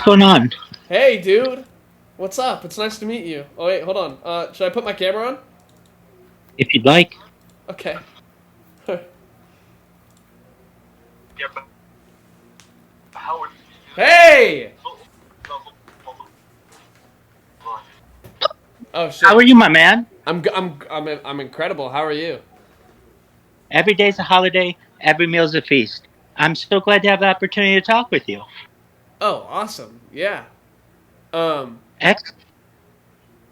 going on? Hey, dude. What's up? It's nice to meet you. Oh, wait, hold on. Should I put my camera on? If you'd like. Okay. Hey! Oh How are shit. you, my man? I'm incredible. How are you? Every day's a holiday, every meal's a feast. I'm so glad to have the opportunity to talk with you. Oh, awesome. Yeah. Um, Ex-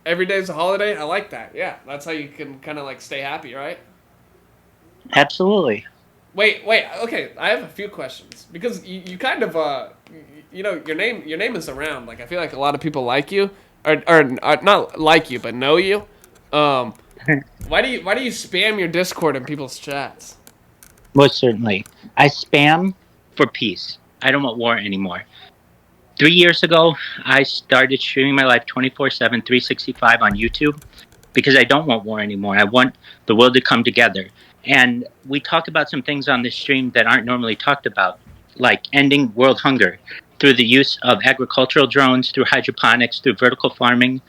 every day's a holiday. I like that. Yeah, that's how you can kind of like stay happy, right? Absolutely. Wait. Okay, I have a few questions because you kind of your name is around. Like I feel like a lot of people like you, or not like you, but know you. Um, why do you spam your Discord in people's chats? Most certainly. I spam for peace. I don't want war anymore. 3 years ago, I started streaming my life 24/7, 365 on YouTube because I don't want war anymore. I want the world to come together. And we talk about some things on this stream that aren't normally talked about, like ending world hunger through the use of agricultural drones, through hydroponics, through vertical farming,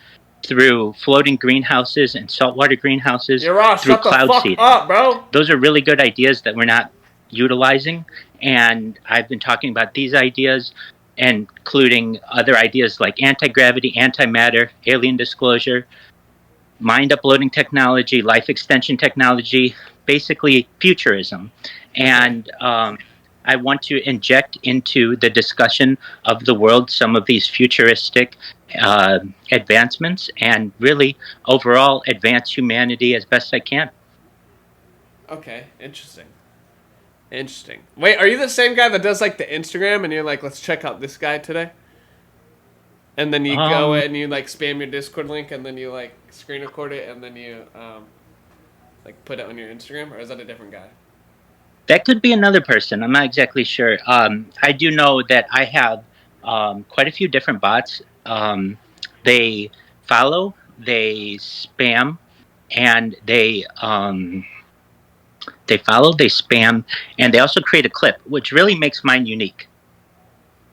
through floating greenhouses and saltwater greenhouses, You're Ross. through Shut the cloud fuck seeding. up, bro. Those are really good ideas that we're not utilizing. And I've been talking about these ideas, including other ideas like anti gravity, antimatter, alien disclosure, mind uploading technology, life extension technology, basically futurism. Okay. And I want to inject into the discussion of the world some of these futuristic advancements and really overall advance humanity as best I can. Okay. Interesting. Interesting. Wait, are you the same guy that does like the Instagram and you're like, let's check out this guy today? And then you go Um, and you like spam your Discord link and then you like screen record it and then you like put it on your Instagram, or is that a different guy? that could be another person. I'm not exactly sure. I do know that I have quite a few different bots. They follow, they spam, and they follow, they spam, and they also create a clip, which really makes mine unique.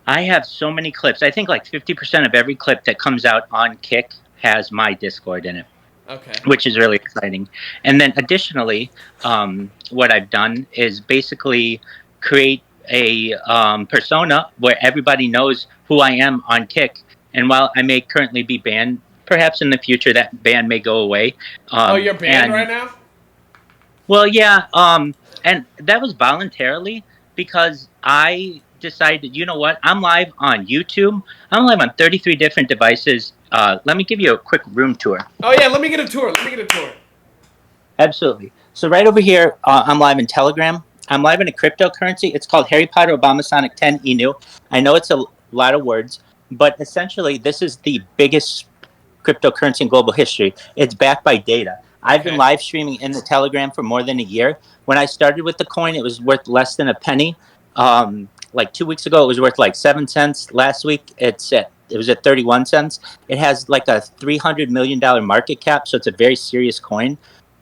I have so many clips. I think like 50% of every clip that comes out on Kick has my Discord in it, Okay. which is really exciting. And then additionally, what I've done is basically create a persona where everybody knows who I am on Kick. And while I may currently be banned, perhaps in the future that ban may go away. Oh, you're banned right And now? well, yeah, and that was voluntarily because I decided, you know what? I'm live on YouTube. I'm live on 33 different devices. Let me give you a quick room tour. Oh yeah, let me get a tour. Let me get a tour. Absolutely. So right over here, I'm live in Telegram. I'm live in a cryptocurrency. It's called Harry Potter Obama Sonic 10 Inu. I know it's a lot of words, but essentially, this is the biggest cryptocurrency in global history. It's backed by data. I've been Okay. live streaming in the Telegram for more than a year. When I started with the coin, it was worth less than a penny. Like 2 weeks ago, it was worth like 7 cents. Last week, it was at 31 cents. It has like a $300 million market cap, so it's a very serious coin.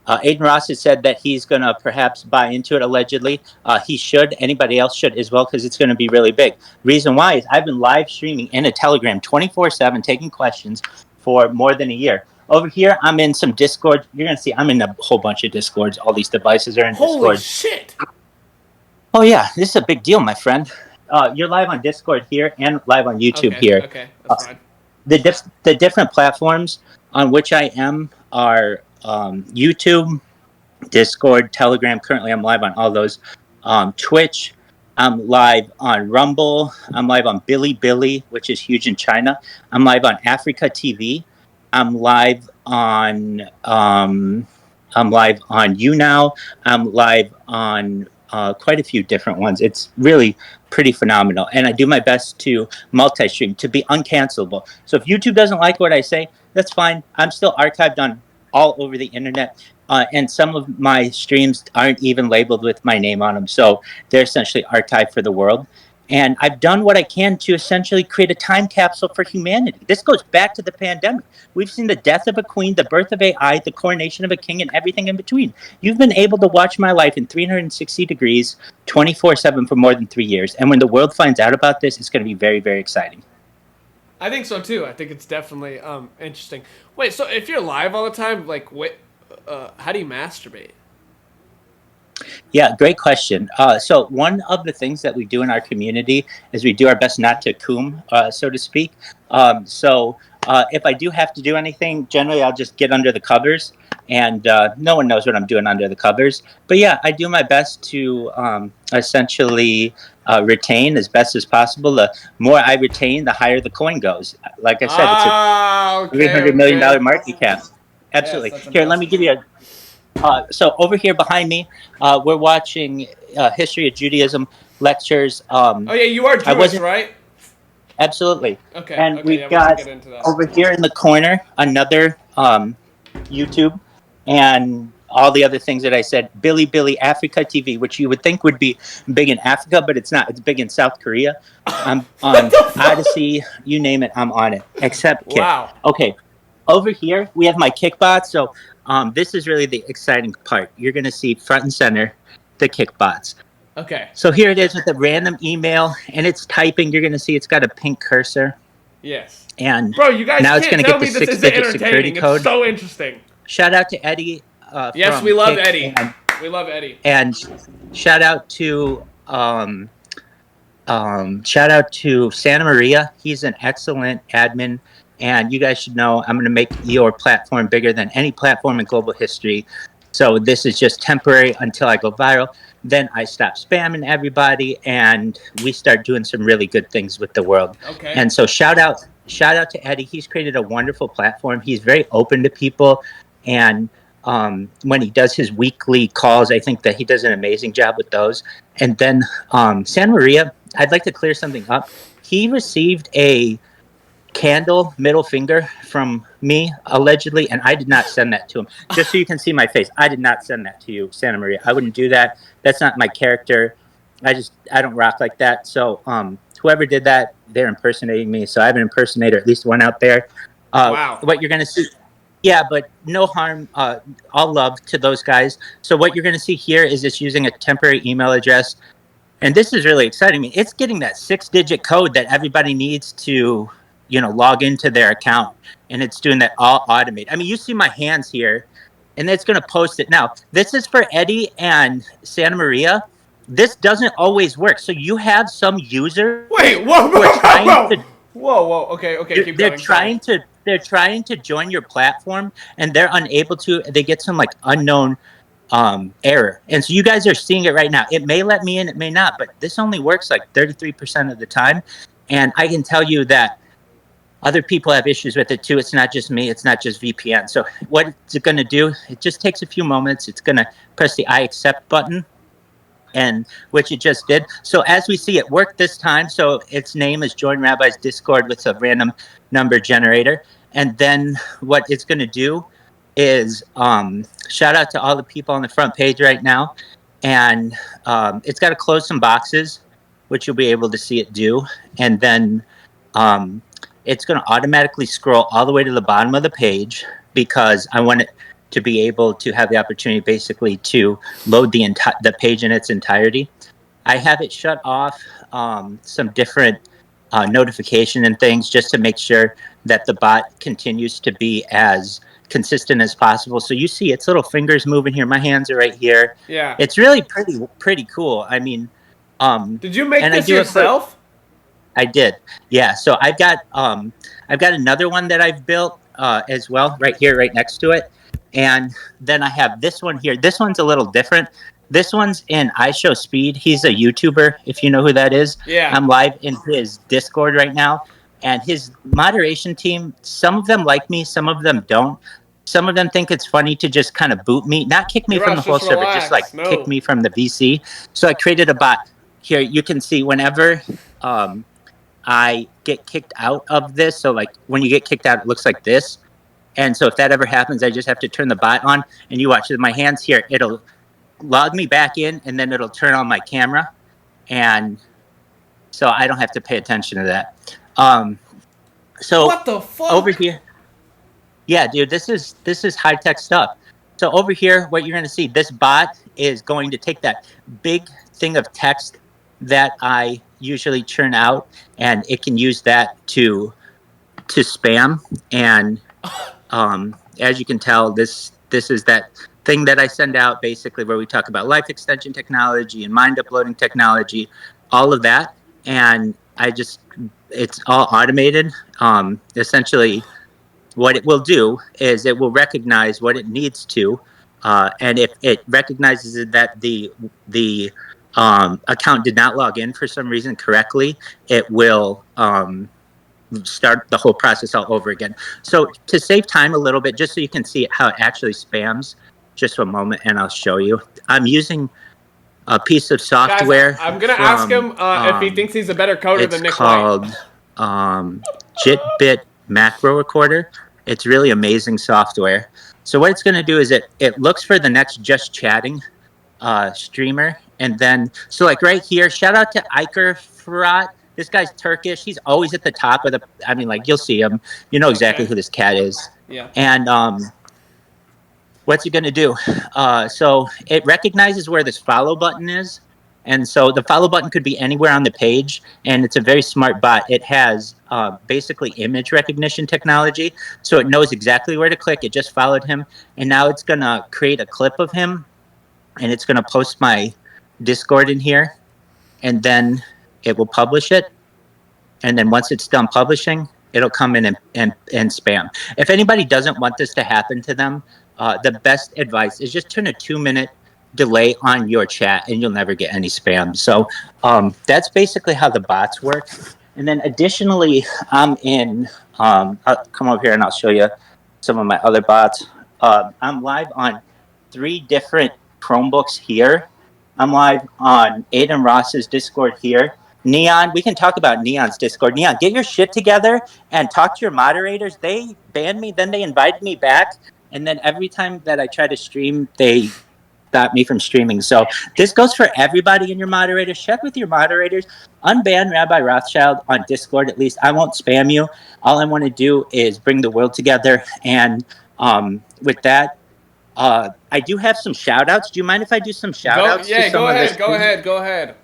Aiden Ross has said that he's going to perhaps buy into it allegedly. He should. Anybody else should as well because it's going to be really big. Reason why is I've been live streaming in a Telegram 24/7, taking questions for more than a year. Over here, I'm in some Discord. You're going to see I'm in a whole bunch of Discords. All these devices are in Holy Discord. shit. Oh, yeah, this is a big deal, my friend. You're live on Discord here and live on YouTube Okay. here. Okay. That's Uh, fine. the different platforms on which I am are YouTube, Discord, Telegram. Currently, I'm live on all those. Twitch. I'm live on Rumble. I'm live on Billy, which is huge in China. I'm live on Africa TV. I'm live on. I'm live on YouNow. I'm live on quite a few different ones. It's really pretty phenomenal, and I do my best to multi-stream to be uncancelable. So if YouTube doesn't like what I say, that's fine. I'm still archived on all over the internet. And some of my streams aren't even labeled with my name on them, so they're essentially archived for the world. And I've done what I can to essentially create a time capsule for humanity. This goes back to the pandemic. We've seen the death of a queen, the birth of AI, the coronation of a king, and everything in between. You've been able to watch my life in 360 degrees, 24/7 for more than 3 years. And when the world finds out about this, it's going to be very, very exciting. I think so too. I think it's definitely interesting. Wait, so if you're live all the time, like, how do you masturbate? Yeah, great question. So one of the things that we do in our community is we do our best not to coom, so to speak. If I do have to do anything, generally I'll just get under the covers, and no one knows what I'm doing under the covers. But yeah, I do my best to essentially retain as best as possible. The more I retain, the higher the coin goes. Like I said, it's a Ah, okay, $300 million okay. market cap. Yes, Absolutely. that's Here, let me impressive. give you a so over here behind me, we're watching history of Judaism lectures. Oh yeah, you are I Jewish, wasn't right? absolutely, Okay, and okay, yeah, we've we should got get into that. over here in the corner another YouTube, and all the other things that I said. Billy Africa TV, which you would think would be big in Africa, but it's not. It's big in South Korea. I'm What on the fuck? Odyssey, you name it, I'm on it, except Kick. Wow. Okay, over here we have my Kickbot. So this is really the exciting part. You're going to see front and center the Kickbots. Okay. So here it is with a random email, and it's typing. You're going to see it's got a pink cursor, Yes. and Bro, you guys now it's can't going to tell get the me this isn't six-digit security entertaining. It's code. so interesting. Shout out to Eddie Yes, we from love Kick, Eddie. We love Eddie. and shout out to shout out to Santa Maria. He's an excellent admin, and you guys should know I'm going to make your platform bigger than any platform in global history. So this is just temporary until I go viral. Then I stop spamming everybody, and we start doing some really good things with the world. Okay. And so shout out to Eddie. He's created a wonderful platform. He's very open to people, and when he does his weekly calls, I think that he does an amazing job with those. And then Santa Maria, I'd like to clear something up. He received a candle middle finger from me, allegedly, and I did not send that to him. Just so you can see my face, I did not send that to you, Santa Maria. I wouldn't do that. That's not my character. I don't rock like that. So whoever did that, they're impersonating me. So I have an impersonator, at least one out there. Wow. What you're gonna see, yeah, but no harm. All love to those guys. So what you're gonna see here is it's using a temporary email address, and this is really exciting. I mean, it's getting that 6-digit code that everybody needs to, log into their account, and it's doing that all automated. I mean, you see my hands here, and it's going to post it. Now, this is for Eddie and Santa Maria. This doesn't always work. So you have some users Wait, whoa, who are bro, bro, trying to bro. Whoa, whoa. Okay, okay, keep they're going. Sorry. trying to join your platform, and they're unable to. They get some like unknown error. And so you guys are seeing it right now. It may let me in, it may not, but this only works like 33% of the time. And I can tell you that other people have issues with it too. It's not just me, it's not just VPN. So what it's going to do, it just takes a few moments. It's going to press the I accept button, and which it just did. So as we see, it worked this time. So its name is Join Rabbi's Discord with a random number generator. And then what it's going to do is shout out to all the people on the front page right now. And it's got to close some boxes, which you'll be able to see it do. And then um, it's going to automatically scroll all the way to the bottom of the page, because I want it to be able to have the opportunity basically to load the page in its entirety. I have it shut off some different notification and things just to make sure that the bot continues to be as consistent as possible. So you see its little fingers moving here. My hands are right here. Yeah. It's really pretty cool. I mean, Did you make and I this do it for. yourself? I did. Yeah. So I've got another one that I've built as well right here, right next to it. And then I have this one here. This one's a little different. This one's in iShow Speed. He's a YouTuber, if you know who that is. Yeah. I'm live in his Discord right now. And his moderation team, some of them like me, some of them don't. Some of them think it's funny to just kind of boot me, not kick me from the Rush, whole just server, just like relax. No. kick me from the VC. So I created a bot. Here, you can see whenever I get kicked out of this. So like when you get kicked out, it looks like this. And so if that ever happens, I just have to turn the bot on, and you watch with my hands here. It'll log me back in, and then it'll turn on my camera. And so I don't have to pay attention to that. So What the fuck? over here, yeah, dude, this is high tech stuff. So over here, what you're going to see, this bot is going to take that big thing of text that I usually churn out, and it can use that to to spam, and as you can tell, this is that thing that I send out basically where we talk about life extension technology and mind uploading technology, all of that, and it's all automated. Essentially, what it will do is it will recognize what it needs to, and if it recognizes that the account did not log in for some reason correctly, it will start the whole process all over again. So to save time a little bit, just so you can see how it actually spams, just for a moment, and I'll show you. I'm using a piece of Guys, software I'm gonna ask from him if he thinks he's a better coder it's than Nick White. called JitBit Macro Recorder. It's really amazing software. So what it's going to do is it looks for the next just chatting streamer, and then so like right here, shout out to Iker Frat. This guy's Turkish. He's always at the top of the. I mean, like you'll see him. You know exactly who this cat is. Yeah. And what's he going to do? So it recognizes where this follow button is. And so the follow button could be anywhere on the page, and it's a very smart bot. It has basically image recognition technology, so it knows exactly where to click. It just followed him, and now it's going to create a clip of him, and it's going to post my Discord in here, and then it will publish it. And then once it's done publishing, it'll come in and spam. If anybody doesn't want this to happen to them, the best advice is just turn a 2-minute delay on your chat and you'll never get any spam. So that's basically how the bots work. And then additionally, I'm in, I'll come over here and I'll show you some of my other bots. I'm live on 3 different Chromebooks here. I'm live on Aiden Ross's Discord here. Neon, we can talk about Neon's Discord. Neon, get your shit together and talk to your moderators. They banned me, then they invited me back, and then every time that I try to stream, they stop me from streaming. So this goes for everybody in your moderators. Check with your moderators. Unban Rabbi Rothschild on Discord, at least. I won't spam you. All I want to do is bring the world together. And with that, I do have some shout-outs. Do you mind if I do some shout-outs? Yeah, go ahead.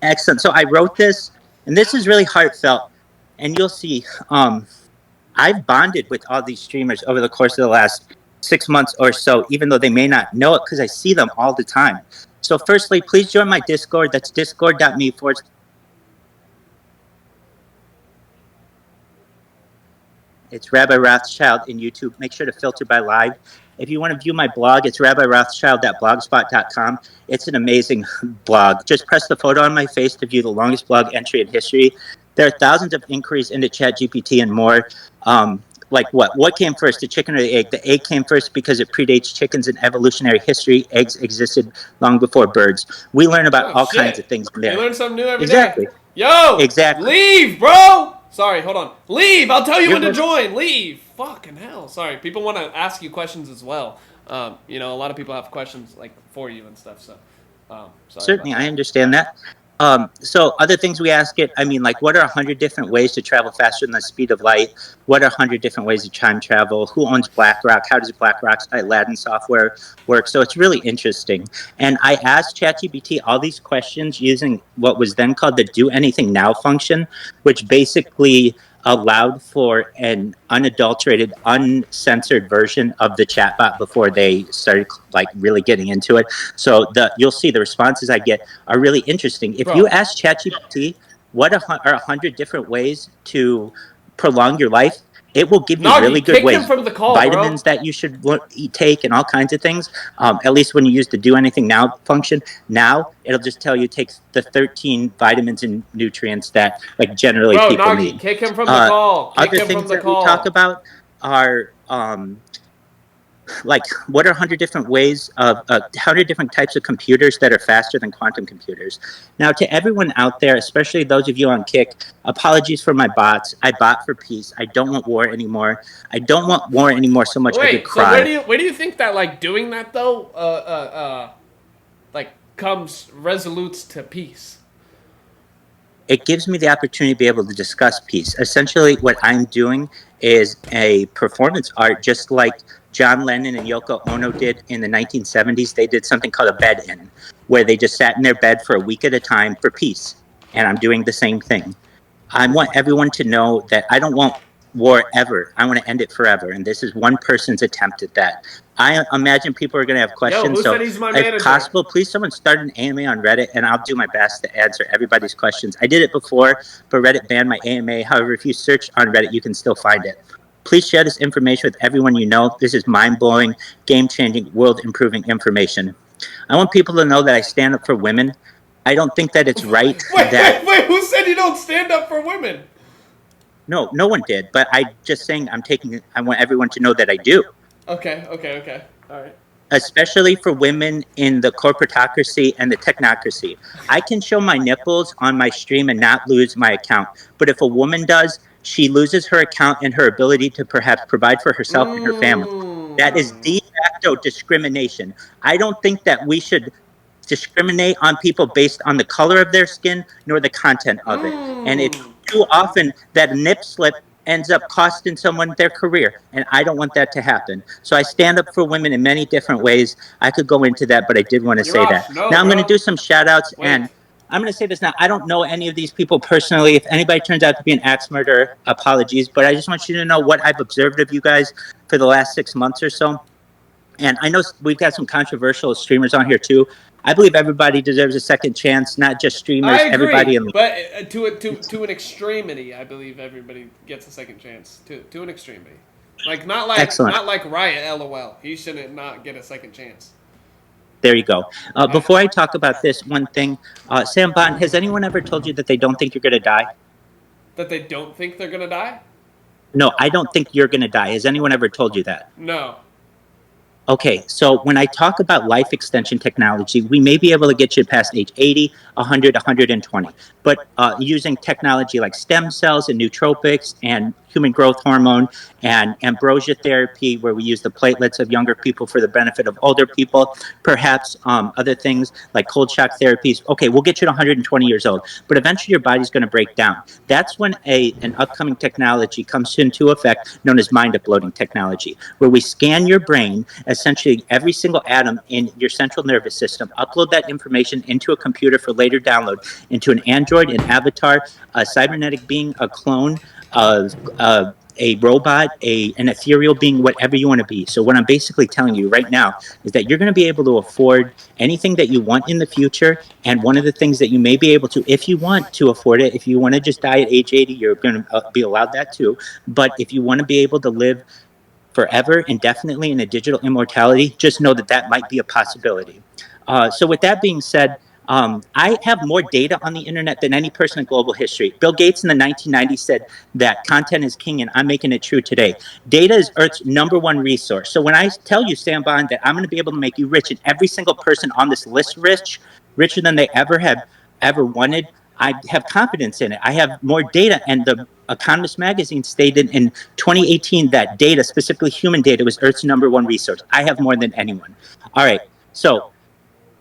Excellent. So I wrote this, and this is really heartfelt. And you'll see, I've bonded with all these streamers over the course of the last 6 months or so, even though they may not know it because I see them all the time. So firstly, please join my Discord. That's discord.me/ It's Rabbi Rothschild in YouTube. Make sure to filter by live. If you want to view my blog, it's rabbirothschild.blogspot.com. It's an amazing blog. Just press the photo on my face to view the longest blog entry in history. There are thousands of inquiries into ChatGPT and more. Like what came first, the chicken or the egg? The egg came first because it predates chickens in evolutionary history. Eggs existed long before birds. We learn about all kinds of things there. You learn something new every Exactly. day. Yo! Exactly. Leave, bro! Sorry, hold on. Leave! I'll tell you when to join. Leave! Fucking hell. Sorry, people want to ask you questions as well. You know, a lot of people have questions like for you and stuff, so sorry. Certainly, I understand that. So other things we ask it, I mean, like, what are 100 different ways to travel faster than the speed of light? What are 100 different ways to time travel? Who owns BlackRock? How does BlackRock's Aladdin software work? So it's really interesting. And I asked ChatGPT all these questions using what was then called the Do Anything Now function, which basically allowed for an unadulterated, uncensored version of the chatbot before they started like really getting into it. So you'll see the responses I get are really interesting. If you ask ChatGPT what are 100 different ways to prolong your life, it will give you really good ways. From the call, vitamins that you should take and all kinds of things. At least when you use the Do Anything Now function, now it'll just tell you take the 13 vitamins and nutrients that like generally people need. Kick him from the call. Other things that we talk about are like what are 100 different ways of 100 different types of computers that are faster than quantum computers. Now, to everyone out there, especially those of you on Kick, apologies for my bots. I bot for peace. I don't want war anymore. I don't want war anymore so much I could cry. So where do you think that like doing that though like comes resolutes to peace? It gives me the opportunity to be able to discuss peace. Essentially, what I'm doing is a performance art, just like John Lennon and Yoko Ono did in the 1970s. They did something called a bed-in, where they just sat in their bed for a week at a time for peace. And I'm doing the same thing. I want everyone to know that I don't want war ever. I want to end it forever. And this is one person's attempt at that. I imagine people are going to have Yo, questions. who So said he's my if manager? possible, please someone start an AMA on Reddit and I'll do my best to answer everybody's questions. I did it before, but Reddit banned my AMA. However, if you search on Reddit, you can still find it. Please share this information with everyone you know. This is mind-blowing, game-changing, world-improving information. I want people to know that I stand up for women. I don't think that it's right that Wait. Who said you don't stand up for women? no one did, but I just saying I want everyone to know that I do, Okay. All right. especially for women in the corporatocracy and the technocracy. I can show my nipples on my stream and not lose my account, but if a woman does, she loses her account and her ability to perhaps provide for herself and her family. That is de facto discrimination. I don't think that we should discriminate on people based on the color of their skin nor the content of it. And it's too often that a nip slip ends up costing someone their career. And I don't want that to happen. So I stand up for women in many different ways. I could go into that, but I did want to say that. No, Now I'm going to bro. do some shout outs Wait. and I'm going to say this now. I don't know any of these people personally. If anybody turns out to be an axe murderer, apologies. But I just want you to know what I've observed of you guys for the last 6 months or so. And I know we've got some controversial streamers on here too. I believe everybody deserves a second chance, not just streamers. I agree, Everybody in but to an extremity, I believe everybody gets a second chance. To an extremity, like excellent. not like Riot. LOL. He shouldn't not get a second chance. There you go. Before I talk about this one thing, Sam Bond, has anyone ever told you that they don't think you're going to die? That they don't think they're gonna die? No, I don't think you're going to die. Has anyone ever told you that? No. Okay, so when I talk about life extension technology, we may be able to get you past age 80, 100, 120. But using technology like stem cells and nootropics and human growth hormone and ambrosia therapy, where we use the platelets of younger people for the benefit of older people, perhaps other things like cold shock therapies. Okay, we'll get you to 120 years old, but eventually your body's going to break down. That's when an upcoming technology comes into effect known as mind uploading technology, where we scan your brain, essentially every single atom in your central nervous system, upload that information into a computer for later download into an android, an avatar, a cybernetic being, a clone of a robot, an ethereal being, whatever you want to be. So what I'm basically telling you right now is that you're going to be able to afford anything that you want in the future. And one of the things that you may be able to, if you want to afford it, if you want to just die at age 80, you're going to be allowed that too. But if you want to be able to live forever, indefinitely in a digital immortality, just know that that might be a possibility. So with that being said, I have more data on the internet than any person in global history. Bill Gates in the 1990s said that content is king, and I'm making it true today. Data is Earth's #1 resource. So when I tell you, Sam Bond, that I'm going to be able to make you rich, and every single person on this list richer than they ever wanted, I have confidence in it. I have more data, and the Economist magazine stated in 2018 that data, specifically human data, was Earth's #1 resource. I have more than anyone. All right, so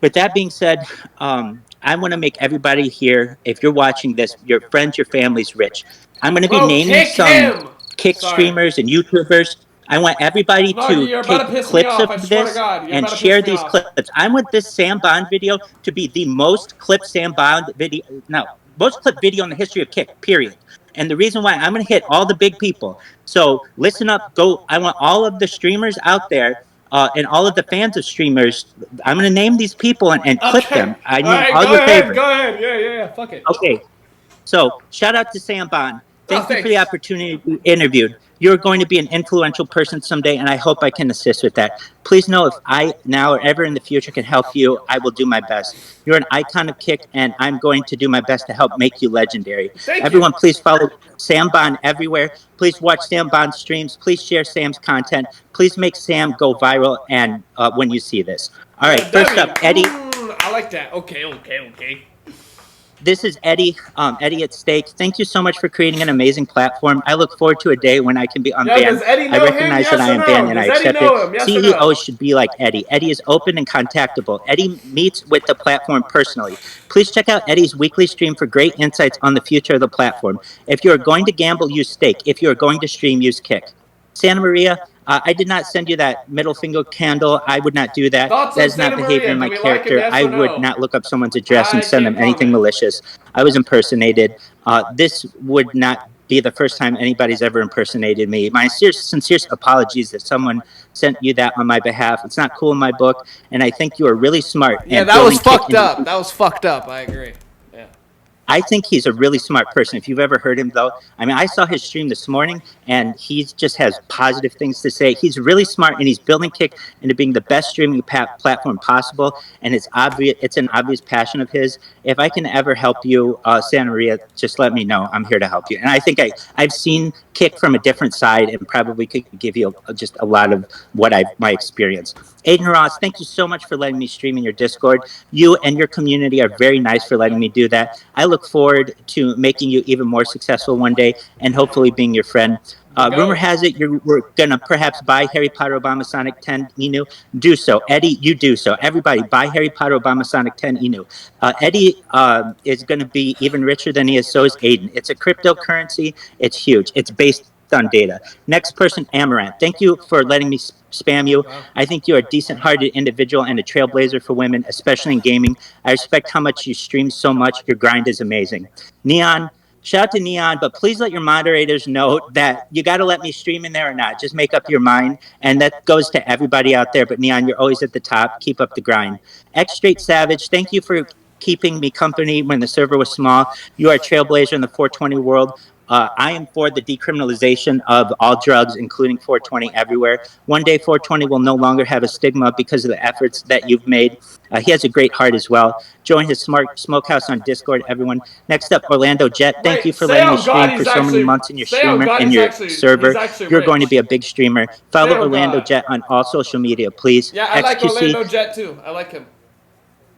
with that being said, I want to make everybody here, if you're watching this, your friends, your families rich. I'm going to be Bro, naming kick some him! kick Sorry. streamers and YouTubers. I want everybody No, to you're about take to piss me clips off. of I swear to this God, you're and about to piss share me these off. clips. I want this Sam Bond video to be the most clipped Sam Bond video, no, most clipped video in the history of Kick, period. And the reason why I'm going to hit all the big people. So listen up, go. I want all of the streamers out there and all of the fans of streamers. I'm going to name these people and clip Okay. them. I All need right, all go your ahead. favorites. Go ahead. Yeah. Fuck it. Okay, so shout out to Sam Bond. Oh, Thank you for the thanks. opportunity to be interviewed. You're going to be an influential person someday, and I hope I can assist with that. Please know if I now or ever in the future can help you, I will do my best. You're an icon of Kick, and I'm going to do my best to help make you legendary. Thank you. Everyone, please follow Sam Bond everywhere. Please watch Sam Bond streams. Please share Sam's content. Please make Sam go viral. And when you see this, all right. First up, Eddie. I like that. Okay. This is Eddie, Eddie at Stake. Thank you so much for creating an amazing platform. I look forward to a day when I can be Yo, unbanned. does Eddie I know him? recognize that Yes I or am banned no? and I Does Eddie accept it. know him? Yes or no? CEOs should be like Eddie. Eddie is open and contactable. Eddie meets with the platform personally. Please check out Eddie's weekly stream for great insights on the future of the platform. If you are going to gamble, use Stake. If you are going to stream, use Kick. Santa Maria, I did not send you that middle finger candle. I would not do that. Thoughts That on is not Santa behavior Maria? in Do my we like him? character. Yes I or would no? not look up someone's address I and send can't them anything comment. malicious. I was impersonated. This would not be the first time anybody's ever impersonated me. My sincere apologies that someone sent you that on my behalf. It's not cool in my book, and I think you are really smart Yeah, at that was building Kick. fucked up. That was fucked up. I agree. Yeah. I think he's a really smart person. If you've ever heard him, though, I mean, I saw his stream this morning, and he just has positive things to say. He's really smart, and he's building Kick into being the best streaming platform possible. And it's obvious; it's an obvious passion of his. If I can ever help you, Santa Maria, just let me know. I'm here to help you. And I think I've seen Kick from a different side, and probably could give you just a lot of what my experience. Aiden Ross, thank you so much for letting me stream in your Discord. You and your community are very nice for letting me do that. I look forward to making you even more successful one day and hopefully being your friend. Rumor has it we're going to perhaps buy Harry Potter Obama Sonic 10 Inu. Do so. Eddie, you do so. Everybody, buy Harry Potter Obama Sonic 10 Inu. Eddie is going to be even richer than he is, so is Aiden. It's a cryptocurrency. It's huge. It's based on data. Next person, Amaranth. Thank you for letting me spam you. I think you're a decent-hearted individual and a trailblazer for women, especially in gaming. I respect how much you stream so much. Your grind is amazing. Neon, shout out to Neon, but please let your moderators know that you got to let me stream in there or not. Just make up your mind, and that goes to everybody out there. But Neon, you're always at the top. Keep up the grind. X Straight Savage, thank you for keeping me company when the server was small. You are a trailblazer in the 420 world. I am for the decriminalization of all drugs, including 420 everywhere. One day, 420 will no longer have a stigma because of the efforts that you've made. He has a great heart as well. Join his smart smokehouse on Discord, everyone. Next up, Orlando Jet. Thank you for letting me stream for so many months in your streamer in your server. You're going to be a big streamer. Follow Orlando Jet on all social media, please. Yeah, I like Orlando Jet too. I like him.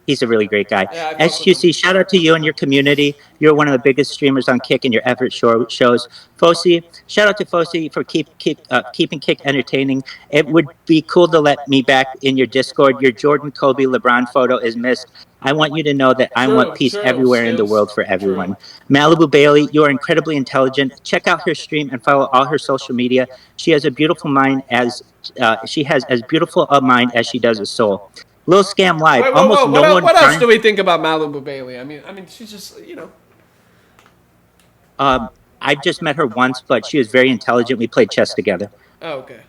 He's a really great guy. Yeah, SQC, shout out to you and your community. You're one of the biggest streamers on Kick, and your effort shows. Fosi, shout out to Fosi for keeping Kick entertaining. It would be cool to let me back in your Discord. Your Jordan, Kobe, LeBron photo is missed. I want you to know that I want peace everywhere in the world for everyone. Malibu Bailey, you are incredibly intelligent. Check out her stream and follow all her social media. She has a beautiful mind she has as beautiful a mind as she does a soul. Lil Scam Live. Wait, almost no one. What else do we think about Malibu Bailey? I mean, she's just, you know. I've just met her once, but she was very intelligent. We played chess together. Oh, okay.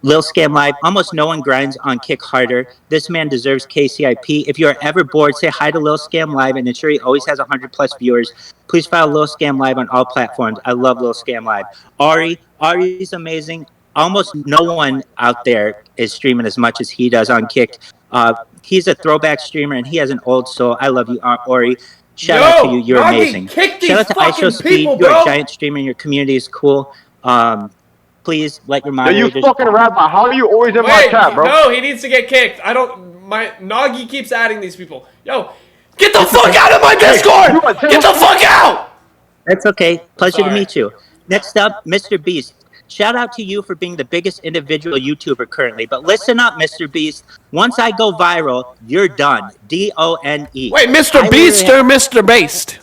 Lil Scam Live. Almost no one grinds on Kick harder. This man deserves KCIP. If you are ever bored, say hi to Lil Scam Live and ensure he always has 100+ viewers. Please follow Lil Scam Live on all platforms. I love Lil Scam Live. Ari's amazing. Almost no one out there is streaming as much as he does on Kick. He's a throwback streamer and he has an old soul. I love you, Ori. Shout out to you. You're amazing. Shout out to iShow Speed. You're a giant streamer and your community is cool. Please let your moderators. You fucking rapper. How are you always in my chat, bro? No, he needs to get kicked. My Nagi keeps adding these people. Yo, get the fuck out of my Discord! Get the fuck out! That's okay. Pleasure to meet you. Next up, Mr. Beast. Shout out to you for being the biggest individual YouTuber currently. But listen up, Mr. Beast. Once I go viral, you're done. DONE. Wait, Mr. Beast or Mr. Based?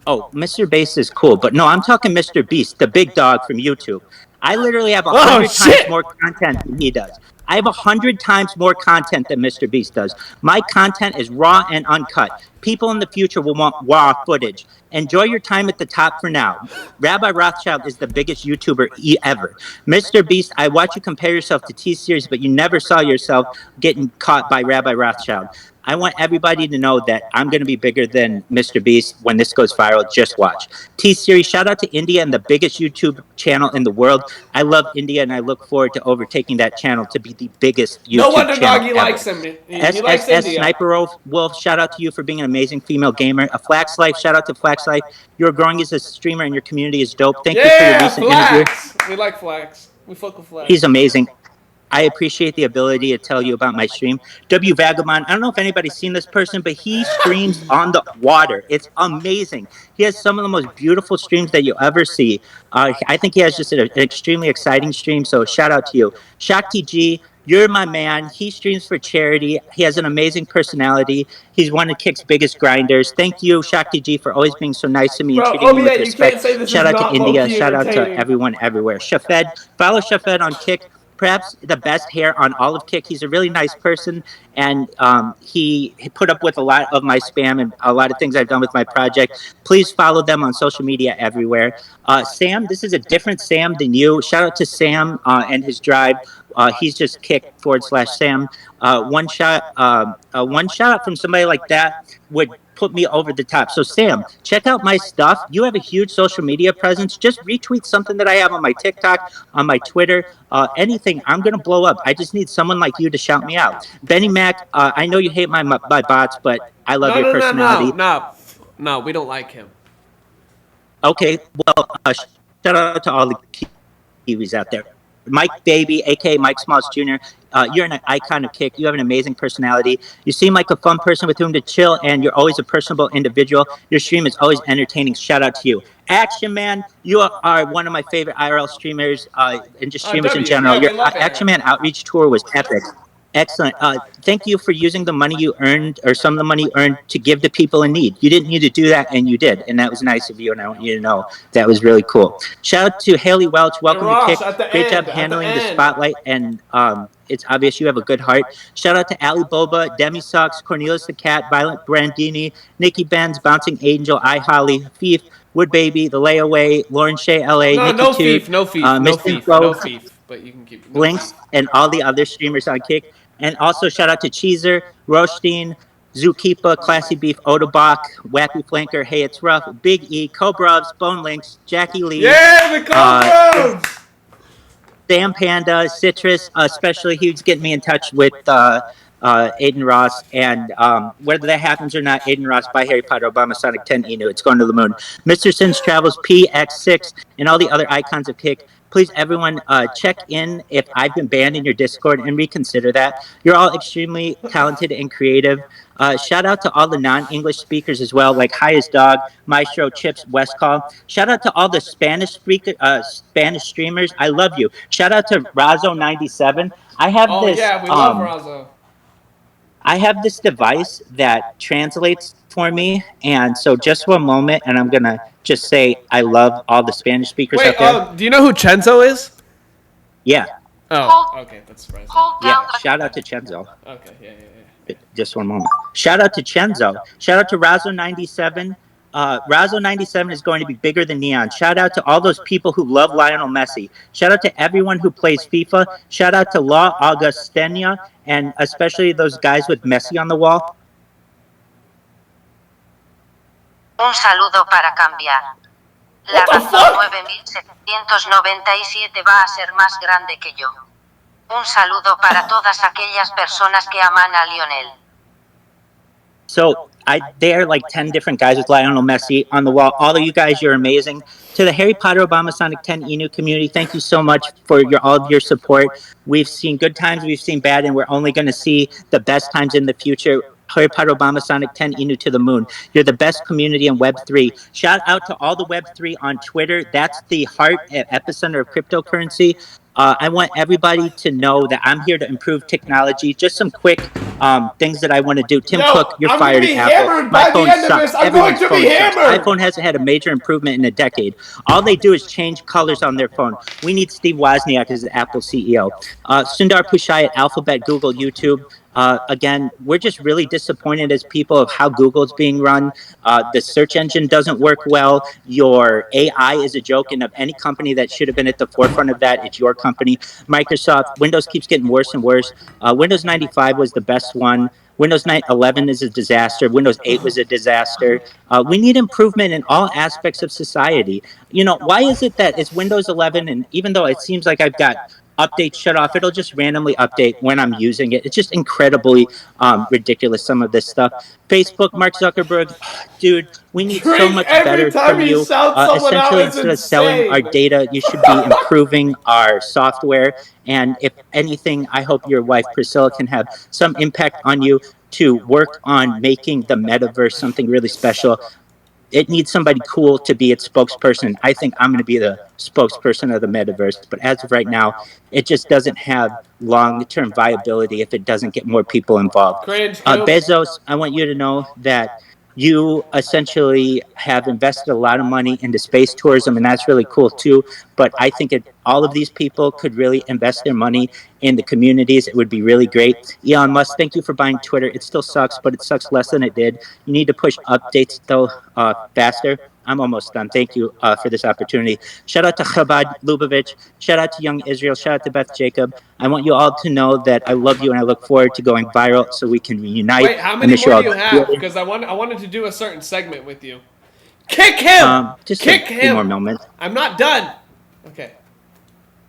Oh, Mr. Beast is cool. But no, I'm talking Mr. Beast, the big dog from YouTube. I literally have 100 times more content than he does. I have 100 times more content than Mr. Beast does. My content is raw and uncut. People in the future will want raw footage. Enjoy your time at the top for now. Rabbi Rothschild is the biggest YouTuber ever. Mr. Beast, I watch you compare yourself to T-Series, but you never saw yourself getting caught by Rabbi Rothschild. I want everybody to know that I'm going to be bigger than Mr. Beast when this goes viral. Just watch. T-Series, shout out to India and the biggest YouTube channel in the world. I love India, and I look forward to overtaking that channel to be the biggest YouTube channel. No wonder Nagi likes him. He likes India. Sniper Wolf, shout out to you for being an amazing female gamer. A Flax Life, shout out to Flax Life. You're growing as a streamer, and your community is dope. Thank you for your recent interview. We like Flax. We fuck with Flax. He's amazing. I appreciate the ability to tell you about my stream. W Vagabond, I don't know if anybody's seen this person, but he streams on the water. It's amazing. He has some of the most beautiful streams that you'll ever see. I think he has just an extremely exciting stream, so shout out to you. Shakti G, you're my man. He streams for charity. He has an amazing personality. He's one of Kick's biggest grinders. Thank you, Shakti G, for always being so nice to me and treating me with respect. Shout out to India. Shout out to everyone everywhere. Shafed, follow Shafed on Kick. perhaps the best hair on all of Kick. He's a really nice person, and he put up with a lot of my spam and a lot of things I've done with my project. Please follow them on social media everywhere. Sam, this is a different Sam than you. Shout out to Sam and his drive. He's just Kick /Sam. One shout out from somebody like that would put me over the top. So Sam, check out my stuff. You have a huge social media presence. Just retweet something that I have on my TikTok, on my Twitter, anything. I'm gonna blow up. I just need someone like you to shout me out. Benny Mac, I know you hate my bots, but I love your personality. No, we don't like him. Okay, well, shout out to all the Kiwis out there. Mike Baby, aka Mike Smalls Jr., you're an icon of Kick. You have an amazing personality. You seem like a fun person with whom to chill, and you're always a personable individual. Your stream is always entertaining. Shout out to you. Action Man, you are one of my favorite IRL streamers and just streamers in general. Your Action Man outreach tour was epic. Excellent. Thank you for using the money you earned, or some of the money you earned, to give to people in need. You didn't need to do that, and you did, and that was nice of you. And I want you to know that was really cool. Shout out to Haley Welch. Welcome to Kick. Great job handling the spotlight, and it's obvious you have a good heart. Shout out to Ali Boba, Demi Sucks, Cornelius the Cat, Violent Brandini, Nikki Benz, Bouncing Angel, I Holly, Fief, Wood Baby, The Layaway, Lauren Shea, LA, Nikki No Toot, Fief, no Fief, but you can keep Blinks, and all the other streamers on Kick. And also shout out to Cheezer, Rothstein, Zookeepa, Classy Beef, Odabach, Wappy Flanker, Hey It's Rough, Big E, Cobras, Bone Links, Jackie Lee. Yeah, the Cobras! Sam Panda, Citrus, especially he's getting me in touch with Aiden Ross, and whether that happens or not, Aiden Ross by Harry Potter, Obama, Sonic 10, Inu, it's going to the moon. Mr. Sins Travels, PX6, and all the other icons of Kick. Please, everyone, check in if I've been banned in your Discord and reconsider that. You're all extremely talented and creative. Shout out to all the non-English speakers as well, like Highest Dog, Maestro, Chips, Westcall. Shout out to all the Spanish streamers. I love you. Shout out to Razo97. I have this. Yeah, we love Razo. I have this device that translates for me, and so just one moment, and I'm gonna just say I love all the Spanish speakers out there. Do you know who Chenzo is? Yeah. Oh, okay, that's surprising. Yeah, shout out to Chenzo. Okay, yeah. Just one moment. Shout out to Chenzo. Shout out to Razo97. Razo97 is going to be bigger than Neon. Shout out to all those people who love Lionel Messi. Shout out to everyone who plays FIFA. Shout out to La Augustenia, and especially those guys with Messi on the wall. Un saludo para cambiar. La razón 9797 va a ser más grande que yo. Un saludo para todas aquellas personas que aman a Lionel. So there are like 10 different guys with Lionel Messi on the wall. All of you guys, you're amazing. To the Harry Potter, Obama, Sonic 10 Inu community, thank you so much for all of your support. We've seen good times, we've seen bad, and we're only going to see the best times in the future. Harry Potter, Obama, Sonic 10 Inu to the moon. You're the best community in Web3. Shout out to all the Web3 on Twitter. That's the heart epicenter of cryptocurrency. I want everybody to know that I'm here to improve technology. Just some quick things that I want to do. Tim Cook, you're fired at Apple. My phone sucks. Everyone's phone sucks. iPhone hasn't had a major improvement in a decade. All they do is change colors on their phone. We need Steve Wozniak as the Apple CEO. Sundar Pichai at Alphabet, Google, YouTube. Again, we're just really disappointed as people of how Google's being run. The search engine doesn't work well. Your AI is a joke, and of any company that should have been at the forefront of that, it's your company. Microsoft, Windows keeps getting worse and worse. Windows 95 was the best one. Windows 11 is a disaster. Windows 8 was a disaster. We need improvement in all aspects of society. You know, why is it that it's Windows 11, and even though it seems like I've got update shut off, it'll just randomly update when I'm using it. It's just incredibly ridiculous, some of this stuff. Facebook, Mark Zuckerberg, dude, we need so much better from you. Essentially, instead of selling our data, you should be improving our software. And if anything, I hope your wife Priscilla can have some impact on you to work on making the metaverse something really special. It needs somebody cool to be its spokesperson. I think I'm going to be the spokesperson of the metaverse. But as of right now, it just doesn't have long-term viability if it doesn't get more people involved. Bezos, I want you to know that you essentially have invested a lot of money into space tourism, and that's really cool too. But I think all of these people could really invest their money in the communities. It would be really great. Elon Musk, thank you for buying Twitter. It still sucks, but it sucks less than it did. You need to push updates though faster. I'm almost done. Thank you for this opportunity. Shout out to Chabad Lubavitch. Shout out to Young Israel. Shout out to Beth Jacob. I want you all to know that I love you and I look forward to going viral so we can reunite. Wait, how many more do you have? Because I wanted to do a certain segment with you. Kick him! Just Kick a him! few more moments. I'm not done. Okay.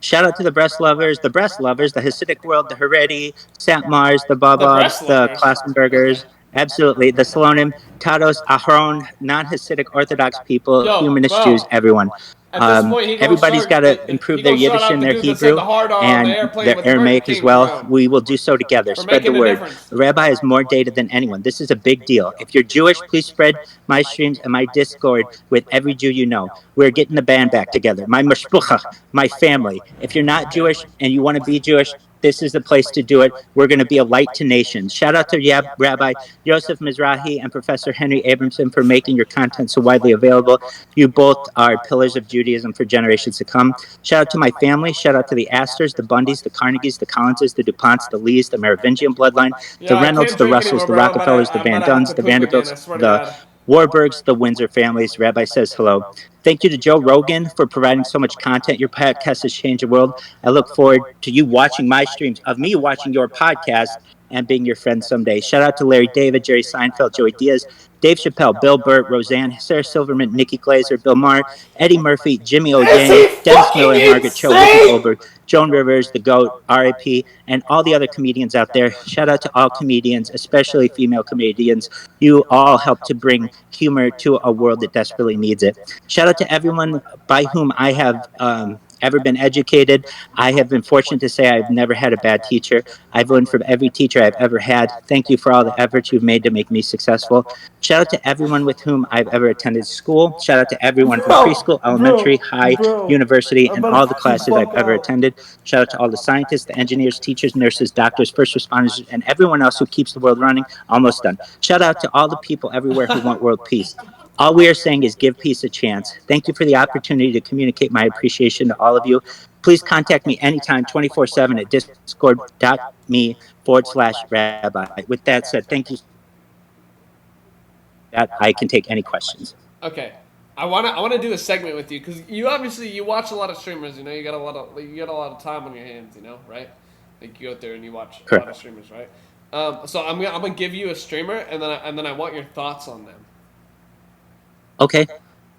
Shout out to the breast lovers, the Hasidic world, the Haredi, Satmars, the Bababs, the Klassenbergers. Okay. Absolutely. The Salonim, Tados, Aharon, non-Hasidic Orthodox people, humanist Jews, everyone. At this point, everybody's got to improve their Yiddish and their Hebrew and their Aramaic as well. We will do so together. Spread the word. The rabbi has more data than anyone. This is a big deal. If you're Jewish, please spread my streams and my Discord with every Jew you know. We're getting the band back together. My mashpucha, my family. If you're not Jewish and you want to be Jewish, this is the place to do it. We're going to be a light to nations. Shout out to Rabbi Yosef Mizrahi and Professor Henry Abramson for making your content so widely available. You both are pillars of Judaism for generations to come. Shout out to my family. Shout out to the Astors, the Bundys, the Carnegies, the Collinses, the DuPonts, the Lees, the Merovingian bloodline, the Reynolds, the Russells, the Rockefellers, the Van Duns, the Vanderbilts, the Warburgs, the Windsor families. Rabbi says hello. Thank you to Joe Rogan for providing so much content. Your podcast has changed the world. I look forward to you watching my streams, of me watching your podcast, and being your friend someday. Shout out to Larry David, Jerry Seinfeld, Joey Diaz, Dave Chappelle, Bill Burr, Roseanne, Sarah Silverman, Nikki Glazer, Bill Maher, Eddie Murphy, Jimmy O. Yang, Dennis Miller, Margaret Cho, Whoopi Goldberg, Joan Rivers, The GOAT, R.I.P., and all the other comedians out there. Shout out to all comedians, especially female comedians. You all help to bring humor to a world that desperately needs it. Shout out to everyone by whom I have ever been educated. I have been fortunate to say I've never had a bad teacher. I've learned from every teacher I've ever had. Thank you for all the efforts you've made to make me successful. Shout out to everyone with whom I've ever attended school. Shout out to everyone from preschool, elementary, high, university, and all the classes I've ever attended. Shout out to all the scientists, the engineers, teachers, nurses, doctors, first responders, and everyone else who keeps the world running. Almost done. Shout out to all the people everywhere who want world peace. All we are saying is give peace a chance. Thank you for the opportunity to communicate my appreciation to all of you. Please contact me anytime, 24/7 at discord.me/rabbi. With that said, thank you. That I can take any questions. Okay. I wanna do a segment with you because you watch a lot of streamers. You know, you got a lot of time on your hands. You know, right? Like you go out there and you watch a lot of streamers, right? So I'm gonna give you a streamer and then I want your thoughts on them. Okay.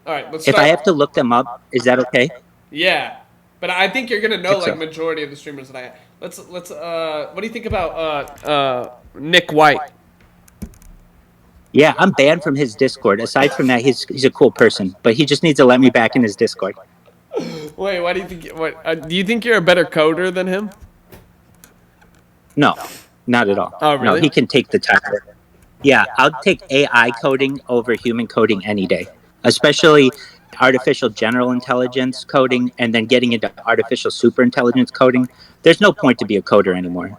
All right, let's start. If I have to look them up, is that okay? Yeah, but I think you're gonna know majority of the streamers that I have. Let's what do you think about Nick White? Yeah, I'm banned from his Discord. Aside from that, he's a cool person, but he just needs to let me back in his Discord. Wait, why do you think? Do you think you're a better coder than him? No, not at all. Oh, really? No, he can take the time. Yeah, I'll take AI coding over human coding any day, especially artificial general intelligence coding and then getting into artificial superintelligence coding. There's no point to be a coder anymore.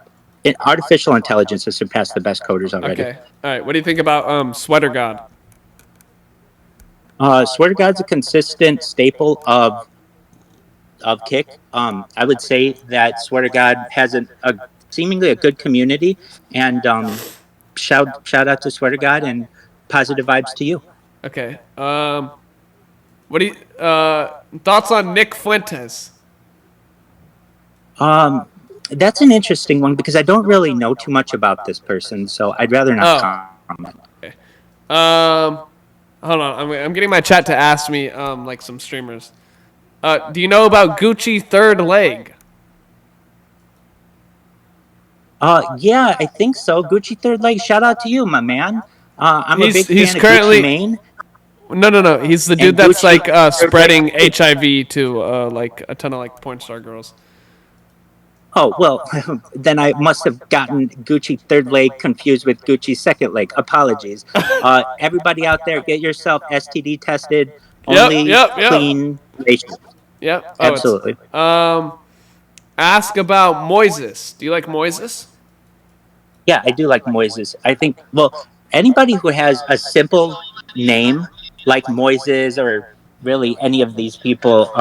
Artificial intelligence has surpassed the best coders already. Okay. All right. What do you think about Sweater God? Sweater God's a consistent staple of Kick. I would say that Sweater God has a seemingly a good community, and shout out to Sweater God and positive vibes to you. Okay. What do you thoughts on Nick Fuentes? That's an interesting one because I don't really know too much about this person, so I'd rather not comment. Okay. Hold on. I'm getting my chat to ask me like some streamers. Do you know about Gucci Third Leg? Yeah, I think so. Gucci Third Leg. Shout out to you, my man. I'm a big fan he's of currently, Gucci Mane. No. He's the dude that's Gucci, like spreading HIV to like a ton of like porn star girls. Oh, well, then I must have gotten Gucci Third Leg confused with Gucci Second Leg. Apologies. Everybody out there, get yourself STD tested. Only clean relations. Yep. Oh, absolutely. Ask about Moises. Do you like Moises? Yeah, I do like Moises. I think, well, anybody who has a simple name like Moises or really any of these people,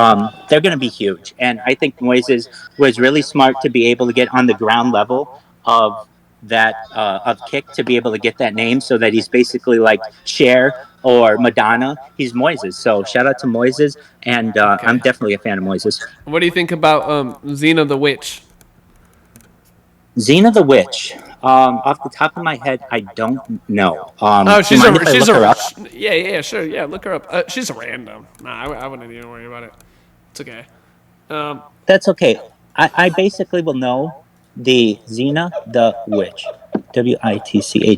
they're going to be huge. And I think Moises was really smart to be able to get on the ground level of that of Kick to be able to get that name, so that he's basically like Cher or Madonna. He's Moises. So shout out to Moises, and I'm definitely a fan of Moises. What do you think about Xena the Witch? Xena the Witch. Off the top of my head, I don't know. Oh, do you mind if I look her up? Yeah, sure, yeah, look her up. She's a random. Nah, I wouldn't even worry about it. It's okay. That's okay. I basically will know the Xena the Witch. Witch.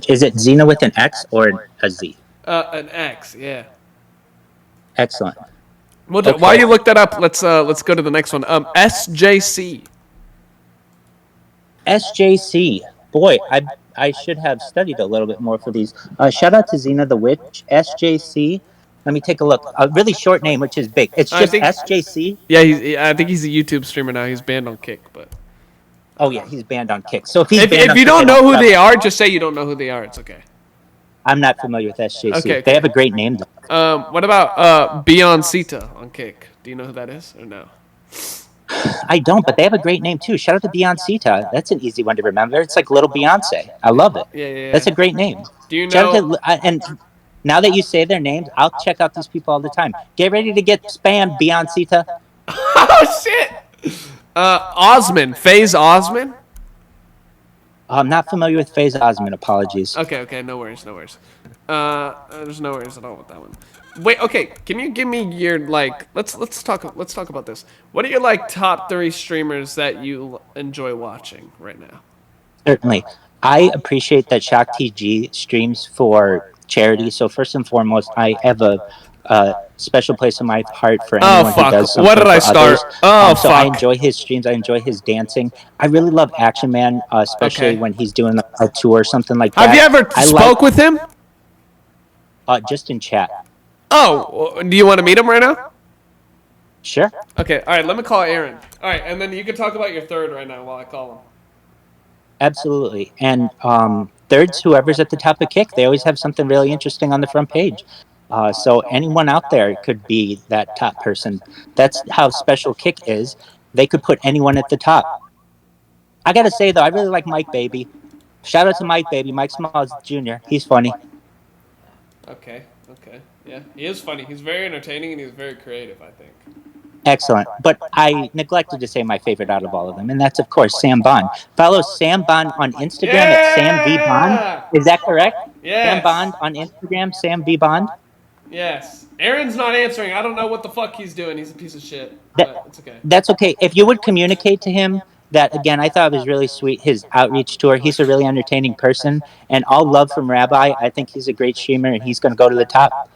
Is it Xena with an X or a Z? An X, yeah. Excellent. Well, Okay. while you look that up, let's go to the next one. SJC. SJC. Boy, I should have studied a little bit more for these. Shout out to Xena the Witch. SJC. Let me take a look. A really short name, which is big. It's just SJC. Yeah, I think he's a YouTube streamer now. He's banned on Kick, but. Oh yeah, he's banned on Kick. So if he's banned If on you Kick, don't know who they are, just say you don't know who they are. It's okay. I'm not familiar with SJC. Okay. They have a great name though. What about Beyonceita on Kick? Do you know who that is or no? I don't, but they have a great name too. Shout out to Beyonceita. That's an easy one to remember. It's like Little Beyonce. I love it. Yeah. That's a great name. Do you Shout know? out to, and now that you say their names, I'll check out these people all the time. Get ready to get spammed, Beyonceita. Oh shit! Osmond, FaZe Osmond. I'm not familiar with FaZe Osmond. Apologies. Okay, no worries. There's no worries at all with that one. Wait, okay, can you give me your like? Let's talk about this. What are your like top 3 streamers that you enjoy watching right now? Certainly. I appreciate that Shock TG streams for charity. So first and foremost, I have a special place in my heart for anyone who does something What did I for start? others. So I enjoy his streams. I enjoy his dancing. I really love Action Man, especially when he's doing a tour or something like that. Have you ever spoke with him? Just in chat. Oh, do you want to meet him right now? Sure. Okay, all right, let me call Aaron. All right, and then you can talk about your third right now while I call him. Absolutely. And thirds, whoever's at the top of Kick, they always have something really interesting on the front page. So anyone out there could be that top person. That's how special Kick is. They could put anyone at the top. I got to say, though, I really like Mike Baby. Shout out to Mike Baby, Mike Smalls Jr. He's funny. Okay. Yeah, he is funny. He's very entertaining and he's very creative, I think. Excellent. But I neglected to say my favorite out of all of them, and that's, of course, Sam Bond. Follow Sam Bond on Instagram at Sam V. Bond. Is that correct? Yes. Sam Bond on Instagram, Sam V. Bond. Yes. Aaron's not answering. I don't know what the fuck he's doing. He's a piece of shit. But it's okay. That's okay. If you would communicate to him that, again, I thought it was really sweet, his outreach tour. He's a really entertaining person, and all love from Rabbi. I think he's a great streamer, and he's going to go to the top.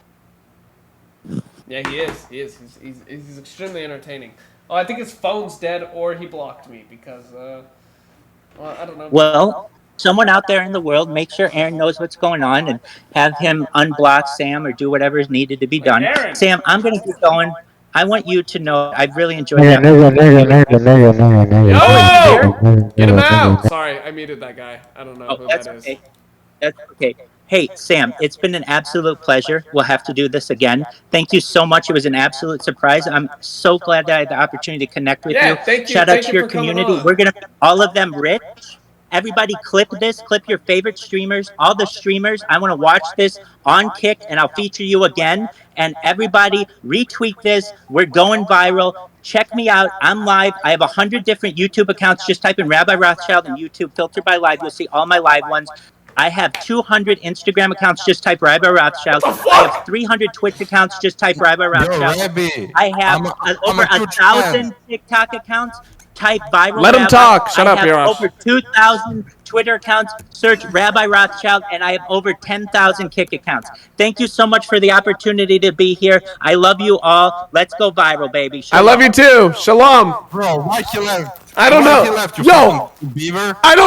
Yeah, he is. He's extremely entertaining. Oh, I think his phone's dead or he blocked me because, well, I don't know. Well, someone out there in the world, make sure Aaron knows what's going on and have him unblock Sam or do whatever is needed to be done. Aaron. Sam, I'm going to keep going. I want you to know I've really enjoyed that. Yo! Get him out! Sorry, I muted that guy. I don't know who that is. Okay. That's okay. Hey, Sam, it's been an absolute pleasure. We'll have to do this again. Thank you so much. It was an absolute surprise. I'm so glad that I had the opportunity to connect with you. Thank you. Shout out to your for coming community. on. We're going to make all of them rich. Everybody clip this. Clip your favorite streamers. All the streamers. I want to watch this on Kick, and I'll feature you again. And everybody retweet this. We're going viral. Check me out. I'm live. I have 100 different YouTube accounts. Just type in Rabbi Rothschild and YouTube, filter by live. You'll see all my live ones. I have 200 Instagram accounts. Just type Rabbi Rothschild. I have 300 Twitch accounts. Just type Rabbi Rothschild. I have over 1,000 TikTok accounts. Type viral. Let him Rabbi. talk. Shut up, I have Yorash. over 2,000 Twitter accounts. Search Rabbi Rothschild, and I have over 10,000 Kick accounts. Thank you so much for the opportunity to be here. I love you all. Let's go viral, baby. Shalom. I love you too. Shalom. Bro, why he left? I don't know. Why he left? You Yo, fucking beaver. I don't